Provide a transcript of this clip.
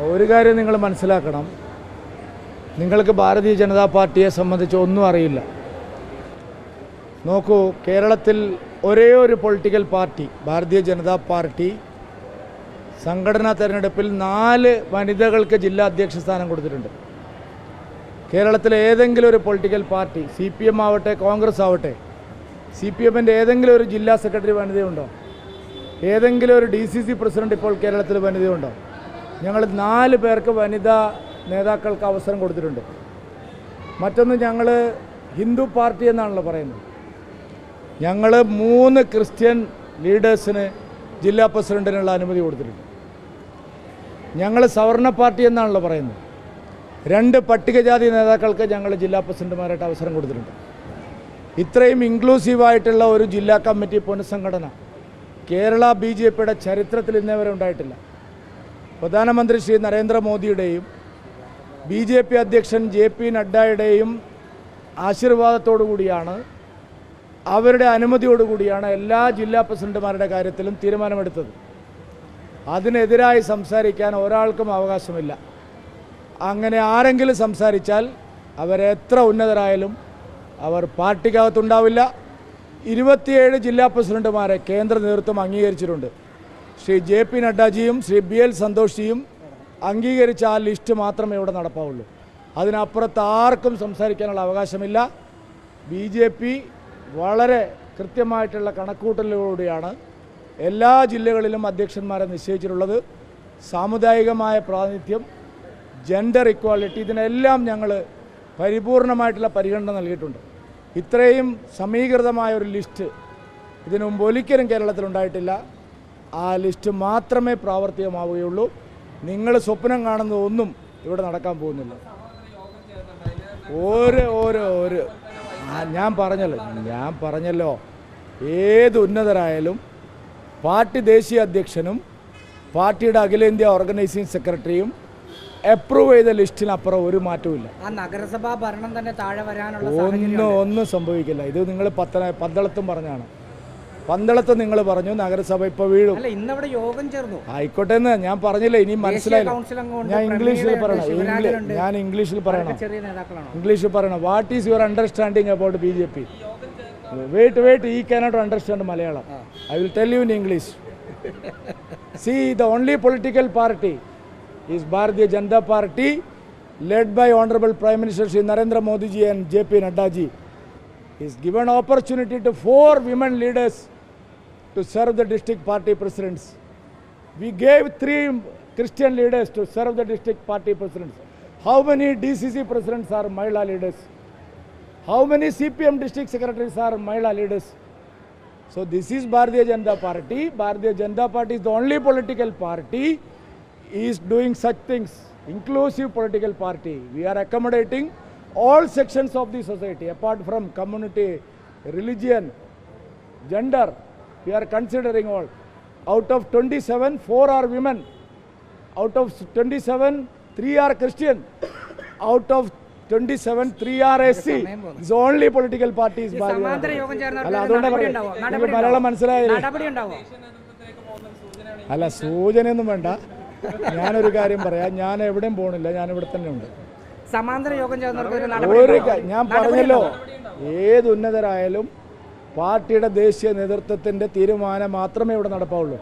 ഒരു കാര്യം നിങ്ങൾ മനസ്സിലാക്കണം, നിങ്ങൾക്ക് ഭാരതീയ ജനതാ പാർട്ടിയെ സംബന്ധിച്ച് ഒന്നും അറിയില്ല. നോക്കൂ, കേരളത്തിൽ ഒരേ ഒരു political party, Bharatiya Janata party, സംഘടനാ തെരഞ്ഞെടുപ്പിൽ 4 വനിതകൾക്ക് ജില്ലാ അധ്യക്ഷ സ്ഥാനം കൊടുത്തിട്ടുണ്ട്. കേരളത്തിലെ ഏതെങ്കിലും ഒരു പൊളിറ്റിക്കൽ പാർട്ടി, CPM ആവട്ടെ കോൺഗ്രസ് ആവട്ടെ, CPMൻ്റെ ഏതെങ്കിലും ഒരു ജില്ലാ സെക്രട്ടറി വനിതയുണ്ടോ? ഏതെങ്കിലും ഒരു DCC പ്രസിഡന്റ് ഇപ്പോൾ കേരളത്തിൽ വനിതയുണ്ടോ? ഞങ്ങൾ 4 പേർക്ക് വനിതാ നേതാക്കൾക്ക് അവസരം കൊടുത്തിട്ടുണ്ട്. മറ്റൊന്ന്, ഞങ്ങൾ ഹിന്ദു പാർട്ടി എന്നാണല്ലോ പറയുന്നത്. ഞങ്ങൾ 3 ക്രിസ്ത്യൻ ലീഡേഴ്സിന് ജില്ലാ പ്രസിഡന്റിനുള്ള അനുമതി കൊടുത്തിട്ടുണ്ട്. ഞങ്ങൾ സവർണ പാർട്ടി എന്നാണല്ലോ പറയുന്നത്. 2 പട്ടികജാതി നേതാക്കൾക്ക് ഞങ്ങൾ ജില്ലാ പ്രസിഡന്റുമാരായിട്ട് അവസരം കൊടുത്തിട്ടുണ്ട്. ഇത്രയും ഇൻക്ലൂസീവായിട്ടുള്ള ഒരു ജില്ലാ കമ്മിറ്റി പുനഃസംഘടന കേരള BJPയുടെ ചരിത്രത്തിൽ ഇന്നേവരെ ഉണ്ടായിട്ടില്ല. പ്രധാനമന്ത്രി ശ്രീ നരേന്ദ്രമോദിയുടെയും BJP അധ്യക്ഷൻ JP നഡ്ഡയുടെയും ആശീർവാദത്തോടു കൂടിയാണ്, അവരുടെ അനുമതിയോടുകൂടിയാണ് എല്ലാ ജില്ലാ പ്രസിഡന്റുമാരുടെ കാര്യത്തിലും തീരുമാനമെടുത്തത്. അതിനെതിരായി സംസാരിക്കാൻ ഒരാൾക്കും അവകാശമില്ല. അങ്ങനെ ആരെങ്കിലും സംസാരിച്ചാൽ അവരെത്ര ഉന്നതരായാലും അവർ പാർട്ടിക്കകത്തുണ്ടാവില്ല. 27 ജില്ലാ പ്രസിഡന്റുമാരെ കേന്ദ്ര നേതൃത്വം അംഗീകരിച്ചിട്ടുണ്ട്. ശ്രീ JP നഡ്ഡാജിയും ശ്രീ BL സന്തോഷ്ജിയും അംഗീകരിച്ച ആ ലിസ്റ്റ് മാത്രമേ ഇവിടെ നടപ്പാവുള്ളൂ. അതിനപ്പുറത്ത് ആർക്കും സംസാരിക്കാനുള്ള അവകാശമില്ല. BJP വളരെ കൃത്യമായിട്ടുള്ള കണക്കൂട്ടലിലൂടെയാണ് എല്ലാ ജില്ലകളിലും അധ്യക്ഷന്മാരെ നിശ്ചയിച്ചിട്ടുള്ളത്. സാമുദായികമായ പ്രാതിനിധ്യം, ജെൻഡർ ഇക്വാലിറ്റി, ഇതിനെല്ലാം ഞങ്ങൾ പരിപൂർണമായിട്ടുള്ള പരിഗണന നൽകിയിട്ടുണ്ട്. ഇത്രയും സമീകൃതമായ ഒരു ലിസ്റ്റ് ഇതിനു മുമ്പ് ഒരിക്കലും കേരളത്തിലുണ്ടായിട്ടില്ല. ആ ലിസ്റ്റ് മാത്രമേ പ്രാവർത്തികമാവുകയുള്ളൂ. നിങ്ങൾ സ്വപ്നം കാണുന്നതൊന്നും ഇവിടെ നടക്കാൻ പോകുന്നില്ല. ഞാൻ പറഞ്ഞല്ലോ ഏത് ഉന്നതരായാലും പാർട്ടി ദേശീയ അധ്യക്ഷനും പാർട്ടിയുടെ അഖിലേന്ത്യാ ഓർഗനൈസിംഗ് സെക്രട്ടറിയും അപ്രൂവ് ചെയ്ത ലിസ്റ്റിനപ്പുറം ഒരു മാറ്റവും. നഗരസഭാ ഭരണം തന്നെ താഴെ വരാനുള്ള ഒന്നും സംഭവിക്കില്ല. ഇത് നിങ്ങൾ പന്തളത്തും പറഞ്ഞാണ്. പന്തളത്ത് നിങ്ങൾ പറഞ്ഞു നഗരസഭ ഇപ്പോൾ വീഴും. ഇന്നവിടെ യോഗം ചേർന്നു. ആയിക്കോട്ടെ എന്ന് ഞാൻ പറഞ്ഞില്ല. ഇനി മനസ്സിലായില്ല. ഞാൻ ഇംഗ്ലീഷിൽ പറയണം. ഇംഗ്ലീഷിൽ പറയണം. What is your understanding about BJP? Wait, he cannot understand Malayalam. I will tell you in English. See, the only political party is Bharatiya Janata Party, led by Honorable Prime Minister Shri Narendra Modi ji and JP Nadda ji. Is given opportunity to 4 women leaders to serve the district party presidents. We gave 3 Christian leaders to serve the district party presidents. How many DCC presidents are Mahila leaders? How many CPM district secretaries are Mahila leaders? So this is Bharatiya Janata Party. Bharatiya Janata Party is the only political party is doing such things. Inclusive political party. We are accommodating all sections of the society apart from community, religion, gender. We are considering all. Out of 27, 4 are women. Out of 27, 3 are Christian. Out of 27, 3 are SC. This is only political party is Malayalam മനസ്സിലായില്ലേ? അല്ല, സൂചനയൊന്നും വേണ്ട. ഞാനൊരു കാര്യം പറയാം. ഞാൻ എവിടെയും പോകണില്ല. ഞാൻ ഇവിടെ തന്നെ ഉണ്ട്. ഞാൻ പറഞ്ഞല്ലോ, ഏത് ഉന്നതരായാലും പാർട്ടിയുടെ ദേശീയ നേതൃത്വത്തിൻ്റെ തീരുമാനം മാത്രമേ ഇവിടെ നടപ്പാവുള്ളൂ.